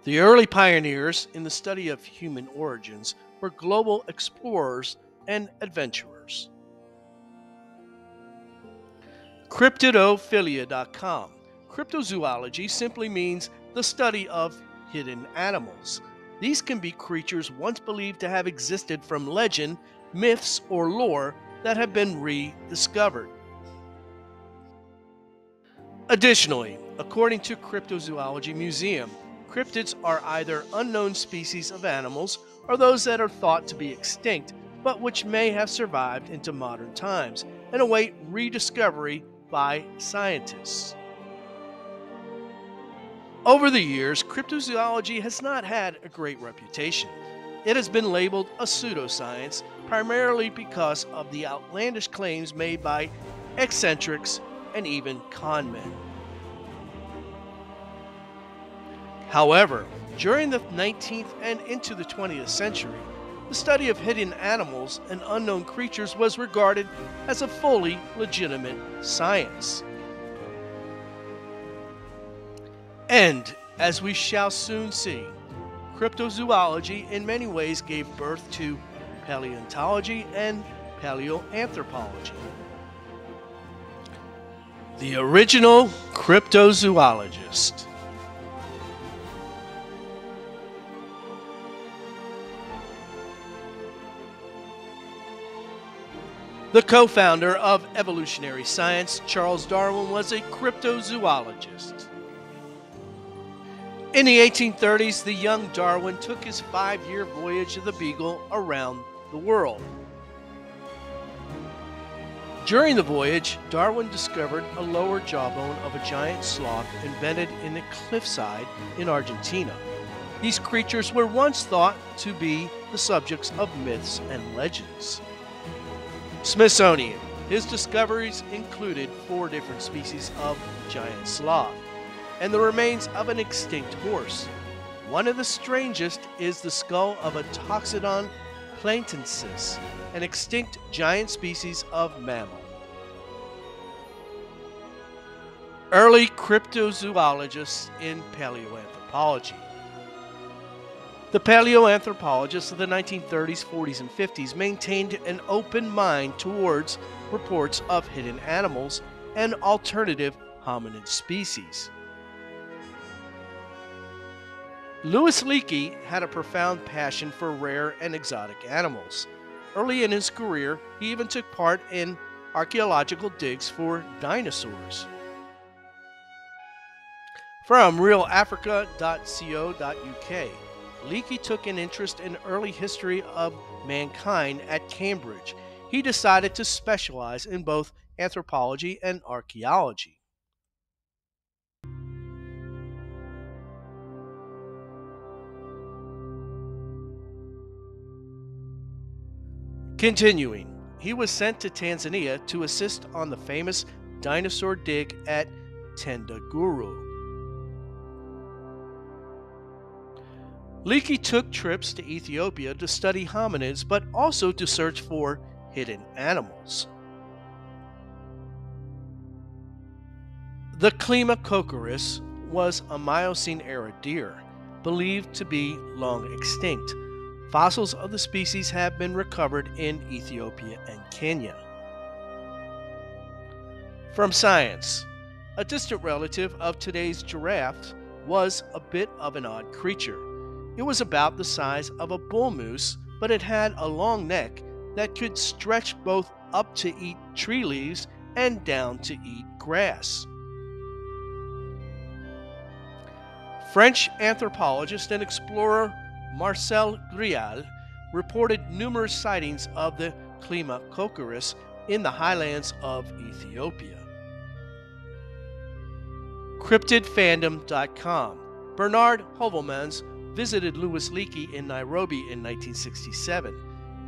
The early pioneers in the study of human origins were global explorers and adventurers. Cryptophilia.com. Cryptozoology simply means the study of hidden animals. These can be creatures once believed to have existed from legend, myths, or lore that have been rediscovered. Additionally, according to Cryptozoology Museum, cryptids are either unknown species of animals or those that are thought to be extinct but which may have survived into modern times and await rediscovery by scientists. Over the years, cryptozoology has not had a great reputation. It has been labeled a pseudoscience primarily because of the outlandish claims made by eccentrics and even con men. However, during the 19th and into the 20th century, the study of hidden animals and unknown creatures was regarded as a fully legitimate science. And, as we shall soon see, cryptozoology in many ways gave birth to paleontology and paleoanthropology. The original cryptozoologist. The co-founder of evolutionary science, Charles Darwin, was a cryptozoologist. In the 1830s, the young Darwin took his 5-year voyage of the Beagle around the world. During the voyage, Darwin discovered a lower jawbone of a giant sloth embedded in a cliffside in Argentina. These creatures were once thought to be the subjects of myths and legends. Smithsonian. His discoveries included 4 different species of giant sloth and the remains of an extinct horse. One of the strangest is the skull of a Toxodon platensis, an extinct giant species of mammal. Early cryptozoologists in paleoanthropology. The paleoanthropologists of the 1930s, 40s, and 50s maintained an open mind towards reports of hidden animals and alternative hominid species. Louis Leakey had a profound passion for rare and exotic animals. Early in his career, he even took part in archaeological digs for dinosaurs. From realafrica.co.uk, Leakey took an interest in early history of mankind at Cambridge. He decided to specialize in both anthropology and archaeology. Continuing, he was sent to Tanzania to assist on the famous dinosaur dig at Tendaguru. Leakey took trips to Ethiopia to study hominids, but also to search for hidden animals. The Climacochorus was a Miocene-era deer, believed to be long extinct. Fossils of the species have been recovered in Ethiopia and Kenya. From Science, a distant relative of today's giraffe was a bit of an odd creature. It was about the size of a bull moose, but it had a long neck that could stretch both up to eat tree leaves and down to eat grass. French anthropologist and explorer Marcel Grial reported numerous sightings of the Climacochorus in the highlands of Ethiopia. CryptidFandom.com. Bernard Hovelmans visited Louis Leakey in Nairobi in 1967.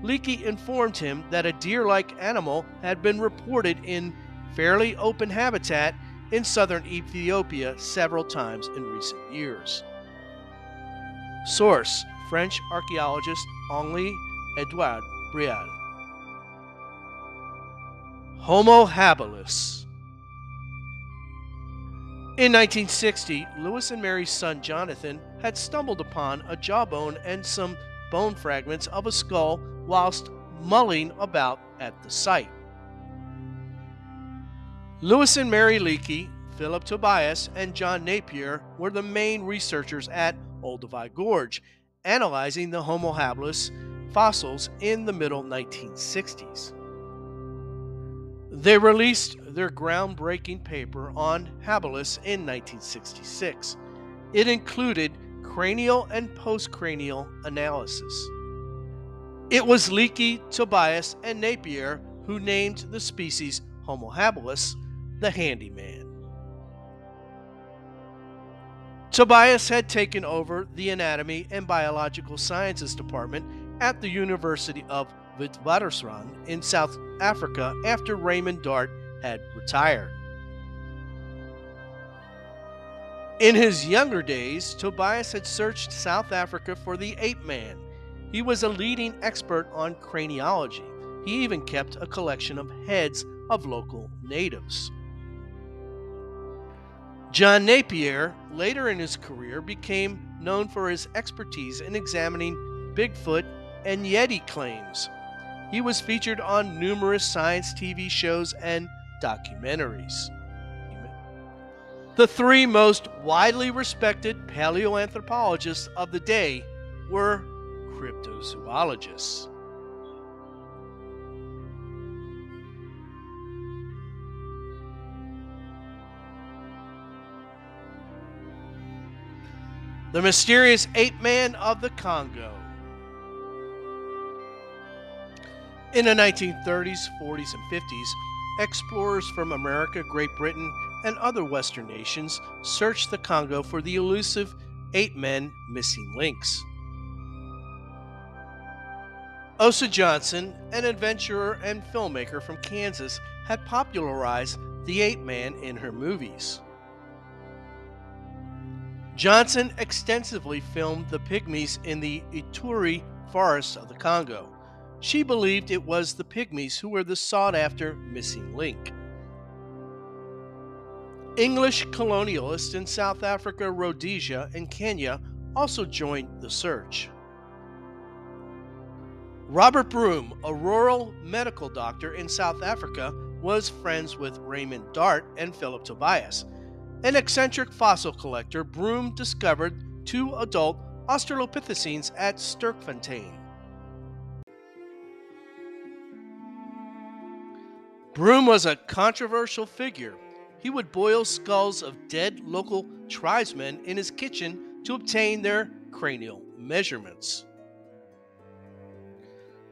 Leakey informed him that a deer-like animal had been reported in fairly open habitat in southern Ethiopia several times in recent years. Source: French archaeologist Henri Edouard Brial. Homo habilis. In 1960, Lewis and Mary's son Jonathan had stumbled upon a jawbone and some bone fragments of a skull whilst mulling about at the site. Lewis and Mary Leakey, Philip Tobias, and John Napier were the main researchers at Olduvai Gorge, analyzing the Homo habilis fossils in the middle 1960s. They released their groundbreaking paper on habilis in 1966. It included cranial and postcranial analysis. It was Leakey, Tobias, and Napier who named the species Homo habilis the handyman. Tobias had taken over the Anatomy and Biological Sciences department at the University of Witwatersrand in South Africa after Raymond Dart had retired. In his younger days, Tobias had searched South Africa for the Ape Man. He was a leading expert on craniology. He even kept a collection of heads of local natives. John Napier, later in his career, became known for his expertise in examining Bigfoot and Yeti claims. He was featured on numerous science TV shows and documentaries. The three most widely respected paleoanthropologists of the day were cryptozoologists. The mysterious Ape Man of the Congo. In the 1930s, 40s, and 50s, explorers from America, Great Britain, and other Western nations searched the Congo for the elusive Ape Man missing links. Osa Johnson, an adventurer and filmmaker from Kansas, had popularized the Ape Man in her movies. Johnson extensively filmed the pygmies in the Ituri forests of the Congo. She believed it was the pygmies who were the sought-after missing link. English colonialists in South Africa, Rhodesia, and Kenya also joined the search. Robert Broom, a rural medical doctor in South Africa, was friends with Raymond Dart and Philip Tobias. An eccentric fossil collector, Broom discovered two adult Australopithecines at Sterkfontein. Broom was a controversial figure. He would boil skulls of dead local tribesmen in his kitchen to obtain their cranial measurements.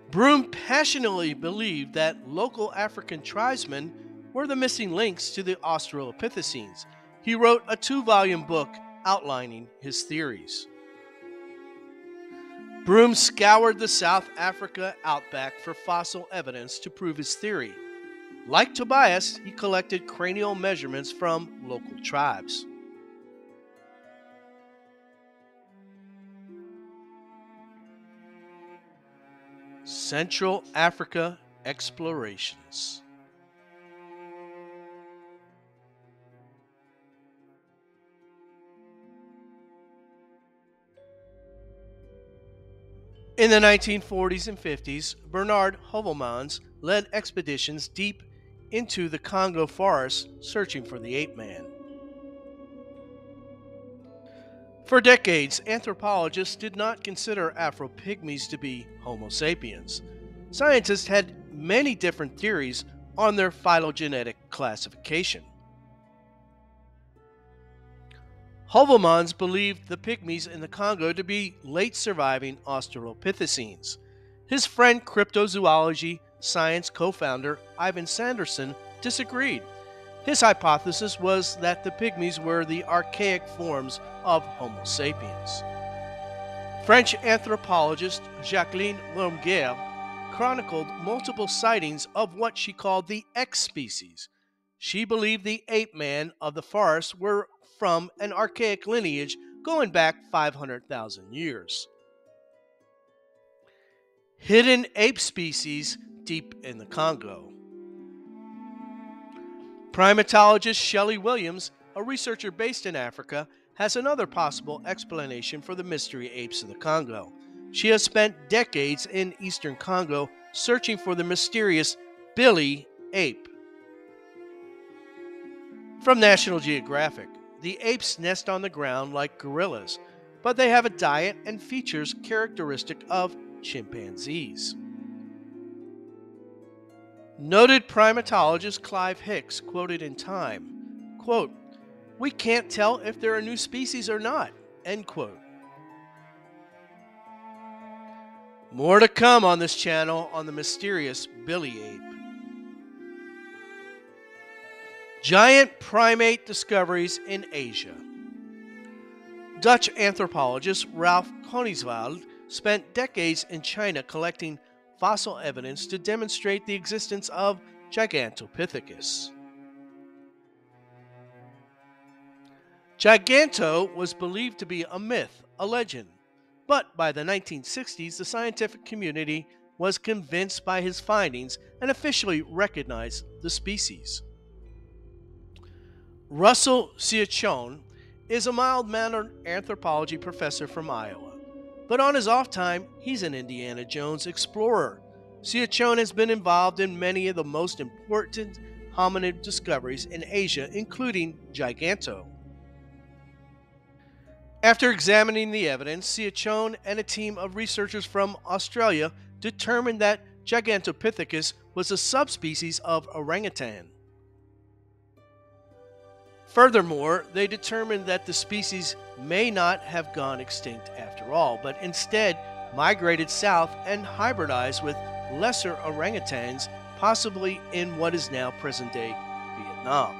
Broom passionately believed that local African tribesmen were the missing links to the Australopithecines. He wrote a 2-volume book outlining his theories. Broom scoured the South Africa outback for fossil evidence to prove his theory. Like Tobias, he collected cranial measurements from local tribes. Central Africa explorations. In the 1940s and 50s, Bernard Heuvelmans led expeditions deep into the Congo forests searching for the Ape Man. For decades, anthropologists did not consider Afro-Pygmies to be Homo sapiens. Scientists had many different theories on their phylogenetic classification. Heuvelmans believed the pygmies in the Congo to be late-surviving Australopithecines. His friend Cryptozoology science co-founder Ivan Sanderson disagreed. His hypothesis was that the pygmies were the archaic forms of Homo sapiens. French anthropologist Jacqueline Longueur chronicled multiple sightings of what she called the X species. She believed the ape man of the forest were from an archaic lineage going back 500,000 years. Hidden ape species deep in the Congo. Primatologist Shelley Williams a researcher based in Africa, has another possible explanation for the mystery apes of the Congo. She has spent decades in eastern Congo searching for the mysterious Billy ape. From National Geographic, the apes nest on the ground like gorillas, but they have a diet and features characteristic of chimpanzees. Noted primatologist Clive Hicks quoted in Time, quote, "We can't tell if they're a new species or not," end quote. More to come on this channel on the mysterious Billy ape. Giant primate discoveries in Asia. Dutch anthropologist Ralph Koningswald spent decades in China collecting fossil evidence to demonstrate the existence of Gigantopithecus. Giganto was believed to be a myth, a legend, but by the 1960s, the scientific community was convinced by his findings and officially recognized the species. Russell Ciachon is a mild-mannered anthropology professor from Iowa, but on his off time, he's an Indiana Jones explorer. Ciachon has been involved in many of the most important hominid discoveries in Asia, including Giganto. After examining the evidence, Ciachon and a team of researchers from Australia determined that Gigantopithecus was a subspecies of orangutan. Furthermore, they determined that the species may not have gone extinct after all, but instead migrated south and hybridized with lesser orangutans, possibly in what is now present-day Vietnam.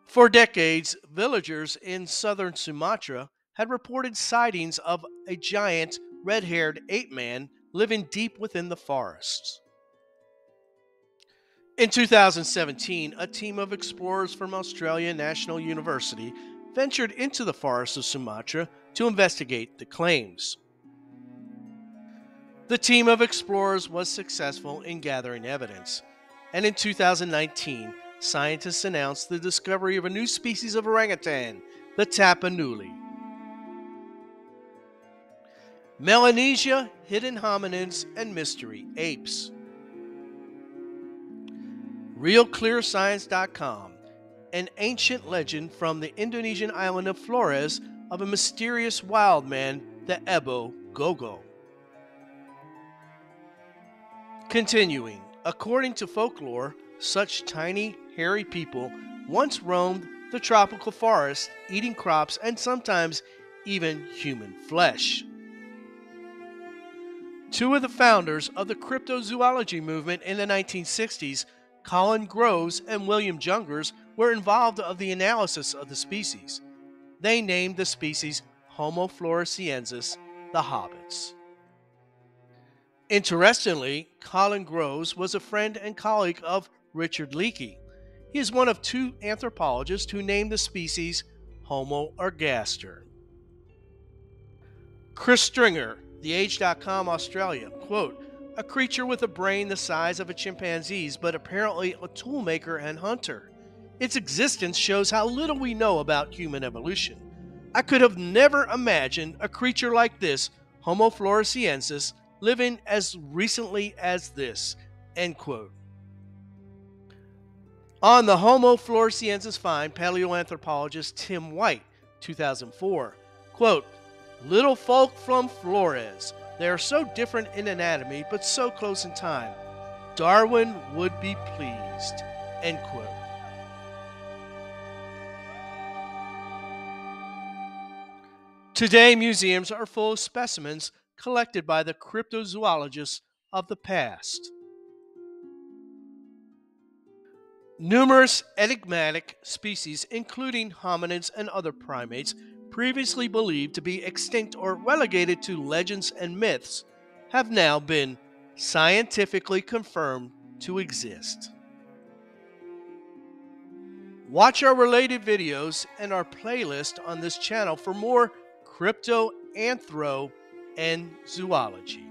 For decades, villagers in southern Sumatra had reported sightings of a giant red-haired ape man living deep within the forests. In 2017, a team of explorers from Australia National University ventured into the forests of Sumatra to investigate the claims. The team of explorers was successful in gathering evidence, and in 2019, scientists announced the discovery of a new species of orangutan, the Tapanuli. Melanesia, hidden hominids, and mystery apes. RealClearScience.com, an ancient legend from the Indonesian island of Flores of a mysterious wild man, the Ebo Gogo. Continuing, according to folklore, such tiny, hairy people once roamed the tropical forest, eating crops and sometimes even human flesh. Two of the founders of the cryptozoology movement in the 1960s, Colin Groves and William Jungers, were involved in the analysis of the species. They named the species Homo floresiensis, the hobbits. Interestingly, Colin Groves was a friend and colleague of Richard Leakey. He is one of two anthropologists who named the species Homo ergaster. Chris Stringer, TheAge.com Australia, quote, "A creature with a brain the size of a chimpanzee's, but apparently a toolmaker and hunter. Its existence shows how little we know about human evolution. I could have never imagined a creature like this, Homo floresiensis, living as recently as this," end quote. On the Homo floresiensis find, paleoanthropologist Tim White, 2004, quote, "Little folk from Flores. They are so different in anatomy, but so close in time. Darwin would be pleased," end quote. Today, museums are full of specimens collected by the cryptozoologists of the past. Numerous enigmatic species, including hominids and other primates, previously believed to be extinct or relegated to legends and myths, have now been scientifically confirmed to exist. Watch our related videos and our playlist on this channel for more crypto, anthro, and zoology.